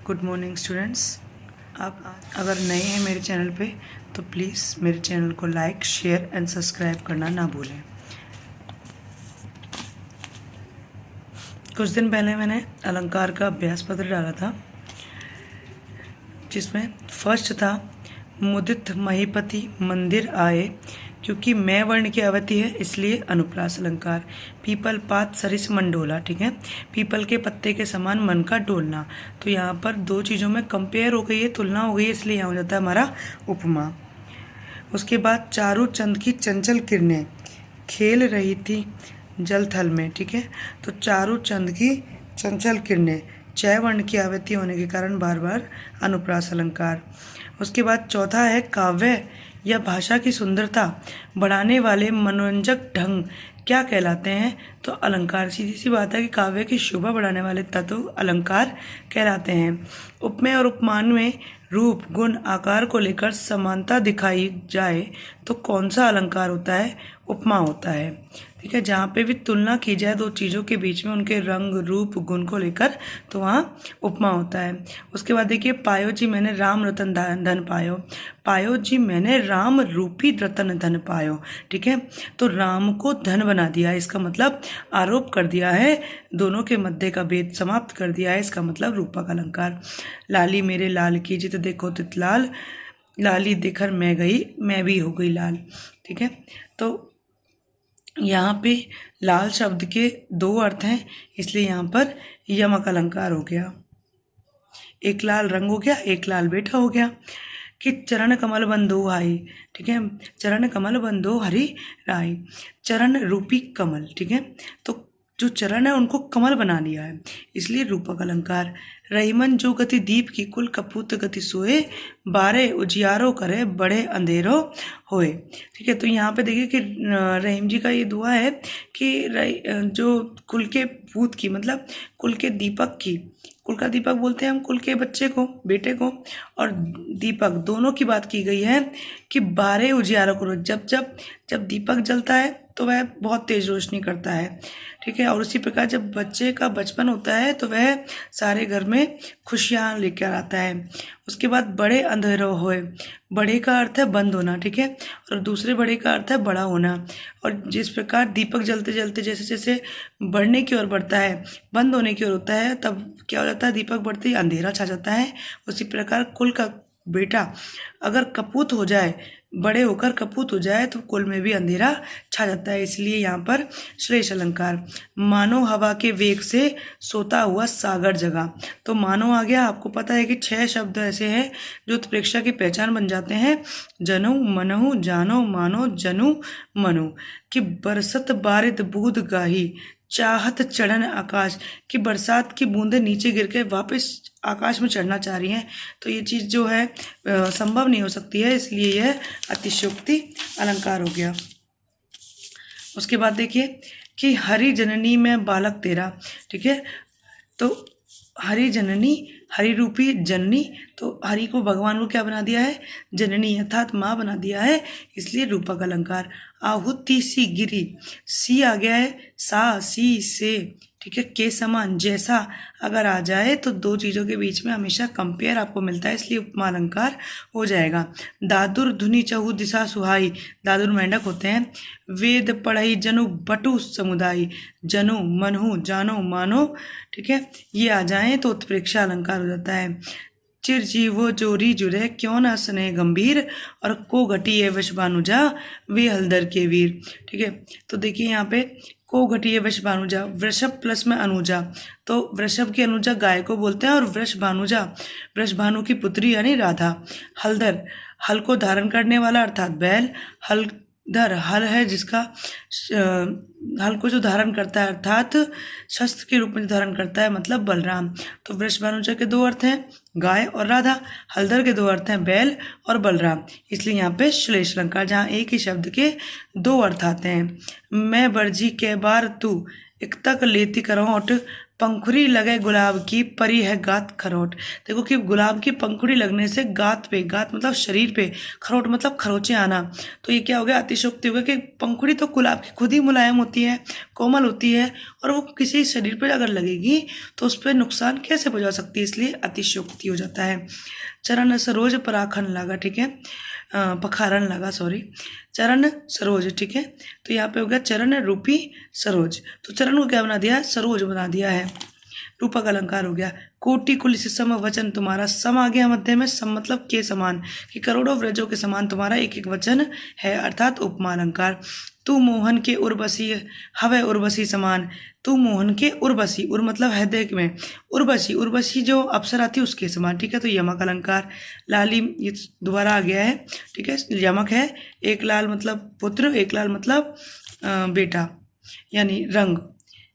Good morning students. आप अगर नए हैं मेरे चैनल पे तो प्लीज़ मेरे चैनल को लाइक, शेयर एंड सब्सक्राइब करना ना भूलें। कुछ दिन पहले मैंने अलंकार का अभ्यास पत्र डाला था, जिसमें फर्स्ट था मुदित महीपति मंदिर आए, क्योंकि मैं वर्ण की अवधि है इसलिए अनुप्रास अलंकार। पीपल पात सरिस मन डोला, ठीक है, पीपल के पत्ते के समान मन का डोलना। तो यहाँ पर दो चीज़ों में कंपेयर हो गई है, तुलना हो गई है, इसलिए यहाँ हो जाता है हमारा उपमा। उसके बाद चारू चंद की चंचल किरणें खेल रही थी जल थल में, ठीक है। तो चारू चंद की चंचल किरणें, चय वर्ण की आवृत्ति होने के कारण बार बार अनुप्रास अलंकार। उसके बाद चौथा है काव्य या भाषा की सुंदरता बढ़ाने वाले मनोरंजक ढंग क्या कहलाते हैं? तो अलंकार। सीधी सी बात है कि काव्य की शोभा बढ़ाने वाले तत्व अलंकार कहलाते हैं। उपमेय और उपमान में रूप, गुण, आकार को लेकर समानता दिखाई जाए तो कौन सा अलंकार होता है? उपमा होता है, ठीक है। जहाँ पे भी तुलना की जाए दो चीज़ों के बीच में, उनके रंग, रूप, गुण को लेकर, तो वहाँ उपमा होता है। उसके बाद देखिए, पायो जी मैंने राम रतन धन पायो, पायो जी मैंने राम रूपी रतन धन पायो, ठीक है। तो राम को धन बना दिया, इसका मतलब आरोप कर दिया है, दोनों के मध्य का भेद समाप्त कर दिया है, इसका मतलब रूपक अलंकार। लाली मेरे लाल की जित देखो तित लाल, लाली देखकर मैं गई मैं भी हो गई लाल, ठीक है। तो यहाँ पे लाल शब्द के दो अर्थ हैं, इसलिए यहाँ पर यमक अलंकार हो गया। एक लाल रंग हो गया, एक लाल बेटा हो गया। कि चरण कमल बंधो हाई, ठीक है, चरण कमल बंधो हरि राई, चरण रूपी कमल, ठीक है। तो जो चरण है उनको कमल बना लिया है, इसलिए रूपक अलंकार। रहीमन जो गति दीप की कुल कपूत गति सोए, बारे उजियारो करे बड़े अंधेरो होए, ठीक है। तो यहाँ पे देखिए कि रहीम जी का ये दुआ है कि जो कुल के पूत की, मतलब कुल के दीपक की, कुल का दीपक बोलते हैं हम कुल के बच्चे को, बेटे को, और दीपक दोनों की बात की गई है कि बारे उजियारो करो। जब दीपक जलता है तो वह बहुत तेज रोशनी करता है, ठीक है। और उसी प्रकार जब बच्चे का बचपन होता है तो वह सारे घर में खुशियाँ लेकर आता है। उसके बाद बड़े अंधेरो होए, बड़े का अर्थ है बंद होना, ठीक है, और दूसरे बड़े का अर्थ है बड़ा होना। और जिस प्रकार दीपक जलते जलते जैसे जैसे बढ़ने की ओर बढ़ता है, बंद होने की ओर होता है, तब क्या हो जाता है? दीपक बढ़ते ही अंधेरा छा जाता है। उसी प्रकार कुल का बेटा अगर कपूत हो जाए, बड़े होकर कपूत हो जाए, तो कुल में भी अंधेरा छा जाता है, इसलिए यहाँ पर श्लेष अलंकार। मानो हवा के वेग से सोता हुआ सागर जगा। तो मानो आ गया, आपको पता है कि 6 शब्द ऐसे हैं जो उत्प्रेक्षा की पहचान बन जाते हैं। जनु, मनहु, जानो, मानो, जनु, मनु। कि बरसत बारिद बूंद गाही, चाहत चढ़न आकाश, कि बरसात की बूंदें नीचे गिर के वापस आकाश में चढ़ना चाह रही हैं। तो ये चीज़ जो है संभव नहीं हो सकती है, इसलिए यह अतिशयोक्ति अलंकार हो गया। उसके बाद देखिए कि हरि जननी में बालक तेरा, ठीक है। तो हरि जननी, हरि रूपी जननी, तो हरि को, भगवान को क्या बना दिया है? जननी अर्थात माँ बना दिया है, इसलिए रूपक अलंकार। आहुति सी गिरी, सी आ गया है, सा, सी, से, ठीक है, के समान जैसा अगर आ जाए तो दो चीज़ों के बीच में हमेशा कंपेयर आपको मिलता है, इसलिए उपमा अलंकार हो जाएगा। दादुर धुनी चहु दिशा सुहाई, दादुर मेंढक होते हैं। वेद पढ़ई जनु बटु समुदाय, जनु, मनहु, जानो, मानो, ठीक है, ये आ जाए तो उत्प्रेक्षा अलंकार हो जाता है। चिरजीवो जोरी जुरे क्यों न स्नेह गंभीर, और को घटिए वशभानुजा वे हलदर के वीर, ठीक है। तो देखिए यहाँ पे को घटिए वृषभानुजा, वृषभ प्लस में अनुजा, तो वृषभ की अनुजा गाय को बोलते हैं, और वृषभानुजा वृषभानु की पुत्री यानी राधा। हलदर, हल को धारण करने वाला अर्थात बैल। हलधर, हल है जिसका हल को जो धारण करता है अर्थात शस्त्र के रूप में धारण करता है, मतलब बलराम। तो वृषभानुजा के दो अर्थ हैं, गाय और राधा। हलधर के दो अर्थ हैं, बैल और बलराम, इसलिए यहाँ पे श्लेष अलंकार, जहाँ एक ही शब्द के दो अर्थ आते हैं। मैं बरजी के बार तू, एक तक लेती करौट पंखुड़ी लगे गुलाब की, परी है गात खरोट। देखो कि गुलाब की पंखुड़ी लगने से गात पे, गात मतलब शरीर पे, खरोट मतलब खरोचे आना। तो ये क्या हो गया, अतिशयोक्ति हो गया कि पंखुड़ी तो गुलाब की खुद ही मुलायम होती है, कोमल होती है, और वो किसी शरीर पर अगर लगेगी तो उस पर नुकसान कैसे पहुंचा सकती है, इसलिए अतिशयोक्ति हो जाता है। चरण सरोज पराखन लगा, ठीक है, पखारन लगा, सॉरी, चरण सरोज, ठीक है। तो यहाँ पे हो गया चरण रूपी सरोज, तो चरण को क्या बना दिया है, सरोज बना दिया है, रूपक अलंकार हो गया। कोटि कुल सम वचन तुम्हारा, सम आ गया मध्य में, सम मतलब के समान, कि करोड़ों व्रजों के समान तुम्हारा एक एक वचन है, अर्थात उपमा अलंकार। तू मोहन के उर्वशी हवे उर्वशी समान, तू मोहन के उर्वशी, उर मतलब हृदय में, उर्वशी, उर्वशी जो अप्सरा आती है उसके समान, ठीक है। तो यमक अलंकार। लाली, ये दोबारा आ गया है, ठीक है, यमक है। एक लाल मतलब पुत्र, एक लाल मतलब बेटा यानी रंग।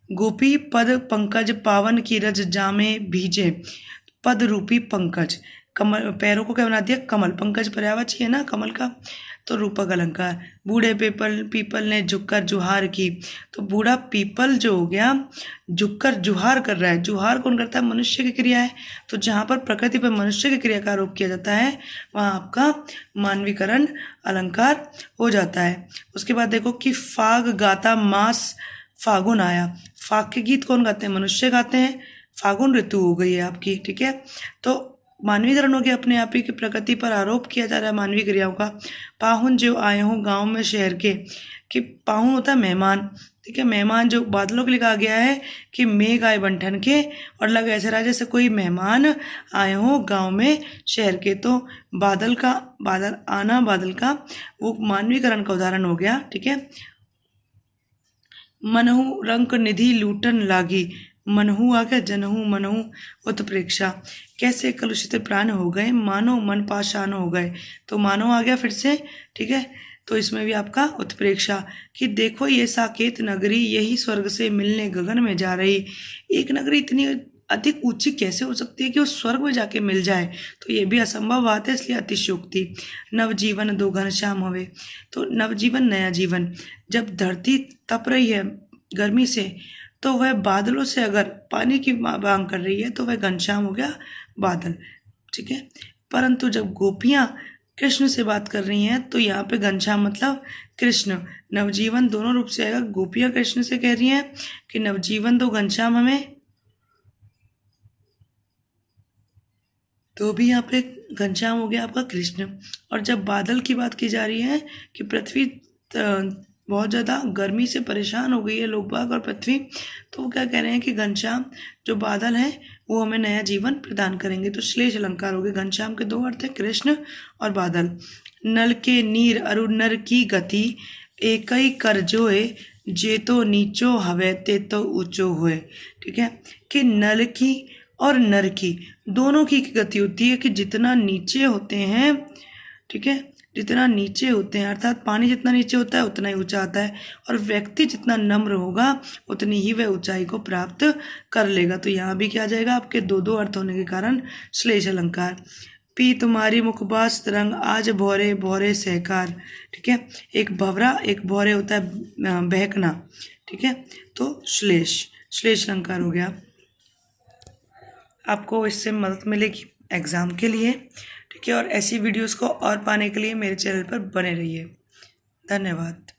गोपी पद पंकज पावन की रज जामे भीजे, पद रूपी पंकज, कमल, पैरों को क्या बना दिया, कमल, पंकज पर्यायवाची है ना कमल का, तो रूपक अलंकार। बूढ़े पीपल ने झुककर जुहार की, तो बूढ़ा पीपल जो हो गया झुककर जुहार कर रहा है। जुहार कौन करता है, मनुष्य की क्रिया है। तो जहाँ पर प्रकृति पर मनुष्य की क्रिया का आरोप किया जाता है वहाँ आपका मानवीकरण अलंकार हो जाता है। उसके बाद देखो कि फाग गाता मास फागुन आया, फाग के गीत कौन गाते हैं, मनुष्य गाते हैं, फागुन ऋतु हो गई है आपकी, ठीक है। तो मानवीकरण हो गया, अपने आप ही की प्रकृति पर आरोप किया जा रहा है मानवीय क्रियाओं का। पाहुन जो आए हों गांव में शहर के, कि पाहुन होता है मेहमान, ठीक है, मेहमान जो बादलों के लिए कहा गया है कि मेघ आए बंठन के, और लगे ऐसे रहा जैसे कोई मेहमान आए हों गांव में शहर के। तो बादल का, बादल आना, बादल का वो मानवीकरण का उदाहरण हो गया, ठीक है। मनहु रंक निधि लूटन लागी, मनहु आ गया, जनहु मनहु उत्प्रेक्षा, कैसे कलुषित प्राण हो गए, मानो मन पाषाण हो गए, तो मानो आ गया फिर से, ठीक है। तो इसमें भी आपका उत्प्रेक्षा, कि देखो ये साकेत नगरी, यही स्वर्ग से मिलने गगन में जा रही। एक नगरी इतनी अधिक ऊंची कैसे हो सकती है कि वो स्वर्ग में जाके मिल जाए, तो ये भी असंभव बात है, इसलिए अतिशयोक्ति। नवजीवन दो घनश्याम हवे, तो नवजीवन नया जीवन, जब धरती तप रही है गर्मी से, तो वह बादलों से अगर पानी की मांग कर रही है तो वह घनश्याम हो गया बादल, ठीक है। परंतु जब गोपियां कृष्ण से बात कर रही हैं तो यहाँ पे घनश्याम मतलब कृष्ण, नवजीवन दोनों रूप से आएगा। गोपियां कृष्ण से कह रही हैं कि नवजीवन दो घनश्याम हमें, तो भी यहाँ पे घनश्याम हो गया आपका कृष्ण। और जब बादल की बात की जा रही है कि पृथ्वी बहुत ज़्यादा गर्मी से परेशान हो गई है लोग बाग और पृथ्वी, तो वो क्या कह रहे हैं कि घनश्याम जो बादल हैं वो हमें नया जीवन प्रदान करेंगे। तो श्लेष अलंकार हो गए। घनश्याम के दो अर्थ हैं, कृष्ण और बादल। नल के नीर अरु नर की गति, एक ही कर जोए, जे तो नीचो हवे ते तो ऊंचो हुए, ठीक है। कि नल की और नर की दोनों की गति होती है कि जितना नीचे होते हैं, ठीक है, जितना नीचे होते हैं अर्थात पानी जितना नीचे होता है उतना ही ऊंचा आता है, और व्यक्ति जितना नम्र होगा उतनी ही वह ऊंचाई को प्राप्त कर लेगा। तो यहाँ भी क्या जाएगा, आपके दो दो अर्थ होने के कारण श्लेष अलंकार। पी तुम्हारी मुखबास तरंग, आज भौरे भौरे सहकार, ठीक है। एक भवरा एक भौरे होता है बहकना, ठीक है। तो श्लेष अलंकार हो गया। आपको इससे मदद मिलेगी एग्ज़ाम के लिए, ठीक है। और ऐसी वीडियोस को और पाने के लिए मेरे चैनल पर बने रहिए। धन्यवाद।